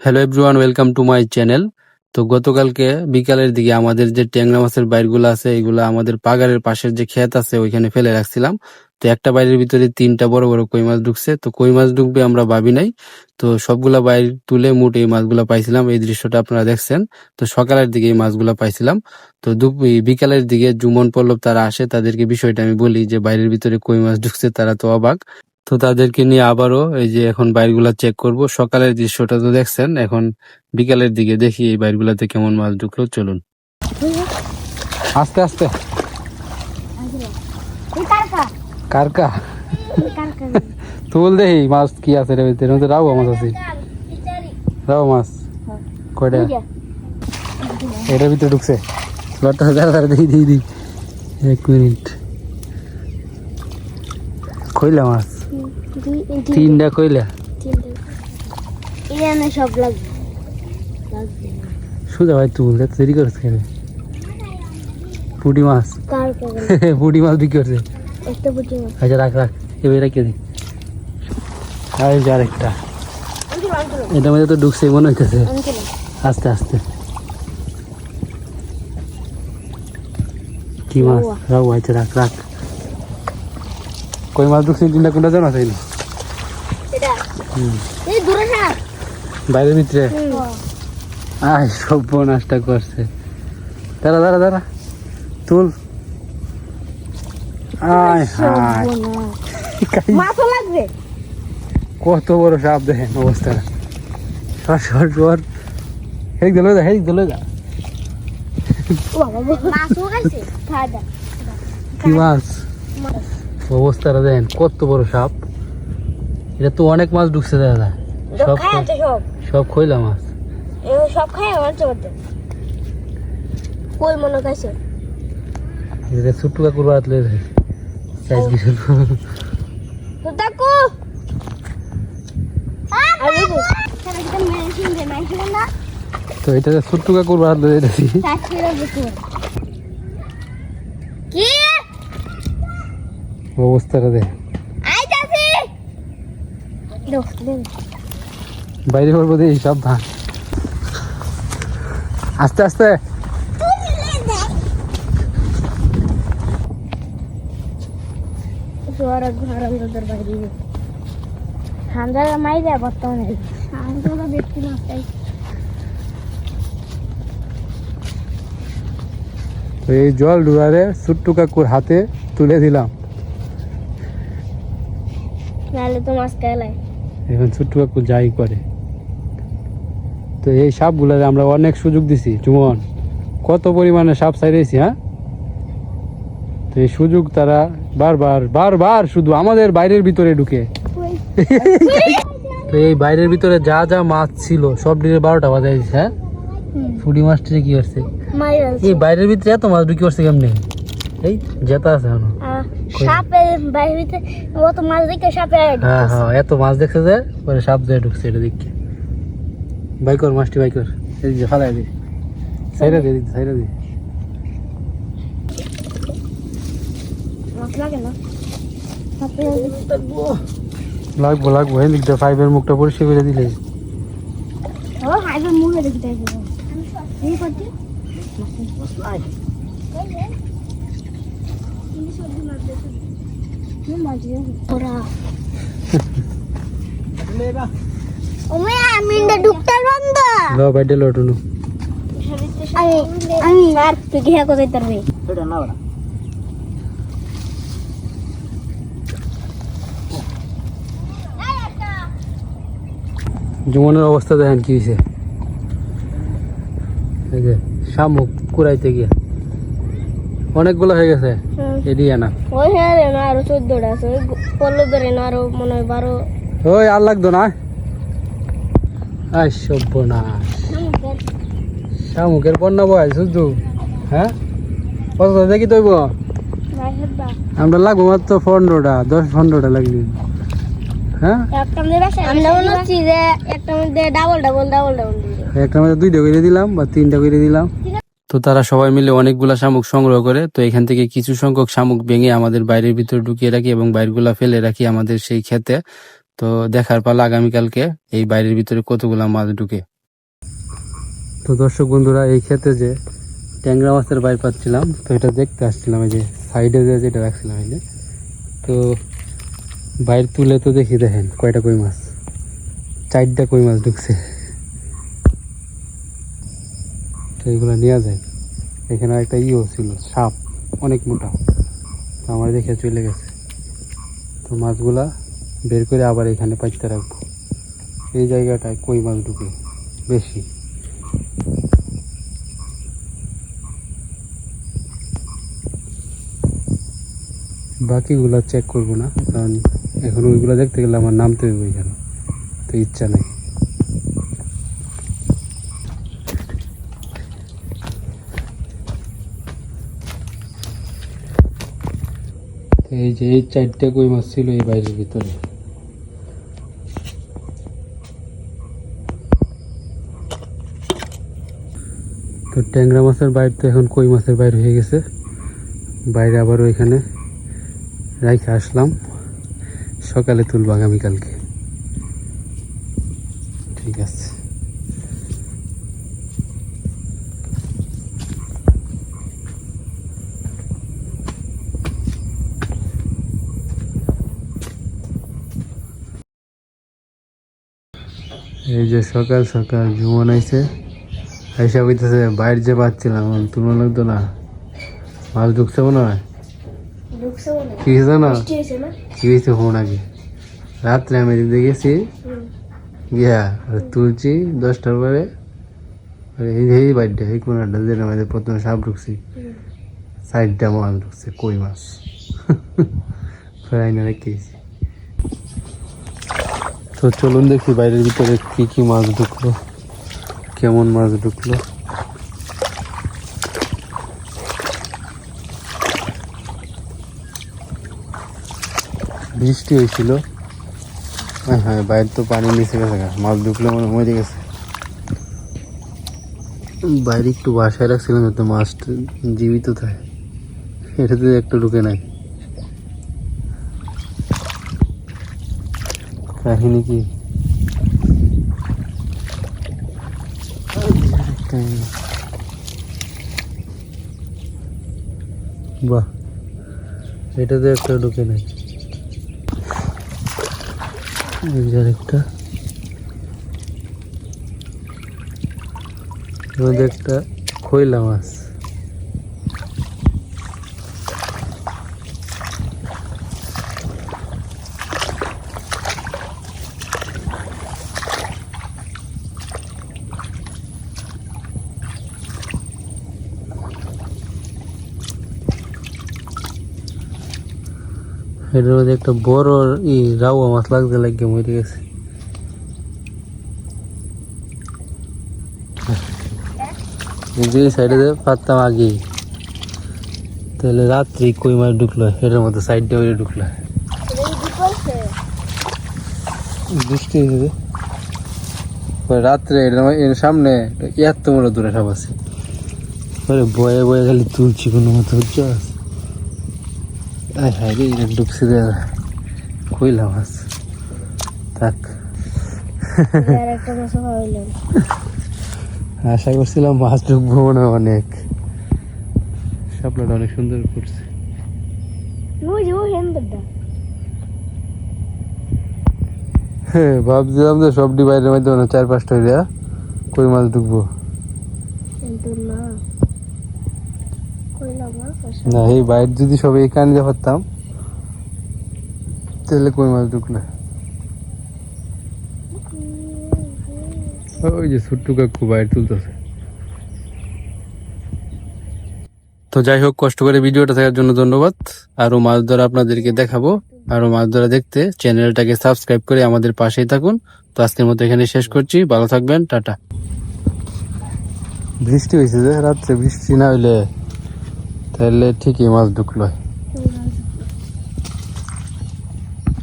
Hello everyone, welcome to my channel. তো গতকালকে বিকালের দিকে আমাদের যে ট্যাংরা মাছের বাইরগুলো আছে এগুলো আমাদের পাগারের পাশের যে ক্ষেত আছে ওইখানে ফেলে রাখছিলাম। তো একটা বাইরের ভিতরে 3টা বড় বড় কই মাছ ঢুকছে। তো কই মাছ ঢুকবে আমরা ভাবি নাই। তো সবগুলা বাইর তুলে মোট এই মাছগুলা পাইছিলাম। এই দৃশ্যটা আপনারা দেখছেন। তো সকালের দিকে এই মাছগুলা পাইছিলাম। তো বিকালের দিকে জুমন পল্লব তারা আসে, তাদেরকে বিষয়টা আমি বলি যে বাইরের ভিতরে কই মাছ ঢুকছে, তারা তো অবাক। তো তাদেরকে নিয়ে আবারও এই যে এখন বাইরগুলা চেক করব। সকালের দৃশ্যটা তো দেখছেন, এখন বিকালের দিকে দেখি এই বাইরগুলাতে কেমন মাছ ঢুকলো। চলুন আস্তে আস্তে। কারকা তুল দেখি মাছ কি আছে রে ভিতরে। রাও মাছ আছে, রাও মাছ কয়টা এটার ভিতরে ঢুকছে। দেখি দেখি দেখি 1 মিনিট। কইলা মাছ 3টা কইলা সব লাগবে সুজা ভাই তুল দেরি করছে কেন? পুঁটি মাছ পুঁটি মাছ বিক্রি করছে। আচ্ছা রাখ রাখ, এবার রেখে দি। আরেকটা এটার মধ্যে তো ঢুকছে মনে হইতেছে। আস্তে আস্তে। কি মাছ? রাও। আচ্ছা রাখ রাখ। কই মাছ ঢুকছে 3টা কোনটা জানা চাইল বাইরের ভিতরে। আয় সর্বনাশটা করছে। দাঁড়া দাঁড়া দাঁড়া, তুল। আয় হায়, কত বড় সাপ দেখেন অবস্থাটা। সর সর সর, হেদিক দিল যা, হেদিক দিল যা। কি মাছ অবস্থাটা দেখেন, কত বড় সাপ। এটা তো অনেক মাছ ঢুকছে দাদা। সব সব খইলা মাছ, সব খাই কই মনে কাছে ছোট্ট কাকুর বাতলে সাইজ কিছু। তো এটা ছোট্ট কাকুর বাতলে দিতেছি। অবস্থাটা দেখ, বাইরে পড়বো দেখি সব ধান। আস্তে আস্তে। এই জল ডুবারে ছোট্ট কাকুর হাতে তুলে দিলাম। এখন ছোট্ট কাকু যাই করে। তো এই সাপগুলারে আমরা অনেক সুযোগ দিছি জুমন, কত পরিমাণে সাপ ছাইরেছি। হ্যাঁ, তো এই সুযোগ তারা বারবার বারবার শুধু আমাদের বাইরের ভিতরে ঢুকে। তো এই বাইরের ভিতরে যা যা মাছ ছিল সব দিকে 12টা বাজাই দিচ্ছে। হ্যাঁ, ফুডি মাছটা কি করছে এই বাইরের ভিতরে এত মাছ ঢুকে করছে কেমনি? এই জেতা আছে এখনো। হ্যাঁ হ্যাঁ, এত মাছ দেখছে যে পরে সাপ যায় ঢুকছে। এটা দেখি বাইকর মাছটি বাইকর এদিকে ফালাই দি, সাইরা দি সাইরা দি। লাগবো লাগবো, এই দিকটা ফাইভের মুখটা পরিষ্কার করে দিলে। জুমনের অবস্থা দেখেন কি হয়েছে। শামুক কুড়াইতে গিয়ে অনেকগুলো হয়ে গেছে। এদিকে না ওই হ্যাঁ আরো 14টা আছে, ওই পল্লব ধরে না আরো মনে হয় 12। ওই আর লাগতো না। সর্বনাশ, শামুকের বন্যা বয় শুধু। হ্যাঁ, কত দেখি তৈব আমরা লাগবো মাত্র 15টা, 10-15টা লাগবে। হ্যাঁ, একটার মধ্যে 2টা করে দিলাম বা 3টা করে দিলাম। তো তারা সবাই মিলে অনেকগুলা শামুক সংগ্রহ করে। তো এখান থেকে কিছু সংখ্যক শামুক ভেঙে আমাদের বাইরের ভিতরে ঢুকিয়ে রাখি এবং বাইরগুলা ফেলে রাখি আমাদের সেই ক্ষেতে। তো দেখার পালা আগামীকালকে এই বাইরের ভিতরে কতগুলা মাছ ঢুকে। তো দর্শক বন্ধুরা, এই ক্ষেত্রে যে ট্যাংরা মাছের বাইর পাচ্ছিলাম, তো এটা দেখতে আসছিলাম। এই যে সাইডে যেটা রাখছিলাম, এই যে তো বাইর তুলে তো দেখি, দেখেন কয়টা কই মাছ, 4টা কই মাছ ঢুকছে। তো এইগুলো নেওয়া যায়। এখানে একটা ইও ছিল, সাপ অনেক মোটা, তো আমার দেখে চলে গেছে। তো মাছগুলা বের করে আবার এখানে পাইতে রাখবো। এই জায়গাটায় কই মাছ ঢুকে বেশি। বাকিগুলা চেক করবো না, কারণ এখন ওইগুলো দেখতে গেলে আমার নামতে হবে এখানে, তো ইচ্ছা নেই। এই যে এই 4টা কই মাছ ছিল এই বাইরের ভিতরে। তো ট্যাংরা মাছের বাইরে তো এখন কই মাছের বাইরে হয়ে গেছে। বাইরে আবারও এখানে রাইখে আসলাম, সকালে তুলব আগামীকালকে। ঠিক আছে। এই যে সকাল সকাল জুমন আইছে, আইসা বলতেছে বাইরে যে পাচ্ছিলাম তুলনা লাগতো না, মাছ ঢুকছে মনে হয়। ঢুকছে মনে হয়। কি হয়েছে না, বৃষ্টি হয়েছে না? কি হয়েছে ফোন আগে রাত্রে আমি এদিক দিয়ে গেছি গিয়া তুলছি 10টার পরে। এই বাড়িটা এই কোনাটা যেটা আমাদের প্রথমে সাপ ঢুকছি, 4টা মাছ ঢুকছে কই মাছ। ফেরাই না রেখেছি। তো চলুন দেখি বাইরের ভিতরে কি কি মাছ ঢুকলো, কেমন মাছ ঢুকলো। বৃষ্টি হয়েছিল, হ্যাঁ বাইরে তো পানি নিচে গেছে, মাছ ঢুকলে মনে মরে গেছে। বাইরে একটু বাসায় রাখছিলাম যাতে মাছটা জীবিত থাকে, এটাতে একটু ঢুকে নাই। কাহিনী কি, বাহ, এটাতে একটা ঢুকে নাই। একটা একটা খইলা মাছ। এটার মধ্যে একটা বড় রাউয়া মাছ লাগতে লাগিয়ে মরে গেছে। যে সাইডে পারতাম আগে, তাহলে রাত্রি কই মাছ ঢুকলো এটার মধ্যে, সাইডটা ওই ঢুকলো। বৃষ্টি হয়েছে রাত্রে, এর সামনে এত বড় দূরে সাপ আছে, বয়ে বয়ে খালি তুলছি কোনো মতো, বুঝছো? হ্যাঁ রে, ঢুকছে কইলা মাছ। থাক, আশা করছিলাম মাছ ঢুকবো মনে হয় অনেক। শাপলাটা অনেক সুন্দর করছে। হ্যাঁ ভাবছিলাম যে সবটি বাইরের মধ্যে 4-5টা হইয়া কই মাছ ঢুকবো, না এই বাইরে যদি সব এই কান দিয়ে পারতাম তাহলে কই মাছ ঢুকলে। ওই যে ছোট্ট কাকু বাইরে তুলতেছে। তো যাই হোক, কষ্ট করে ভিডিওটা দেখার জন্য ধন্যবাদ। আরো মাছ ধরা আপনাদেরকে দেখাবো, আরো মাছ ধরা দেখতে চ্যানেলটাকে সাবস্ক্রাইব করে আমাদের পাশেই থাকুন। তো আজকের মতো এখানে শেষ করছি, ভালো থাকবেন, টাটা। বৃষ্টি হয়েছে যে রাত্রে, বৃষ্টি না হইলে তাহলে ঠিকই মাছ ঢুকলো।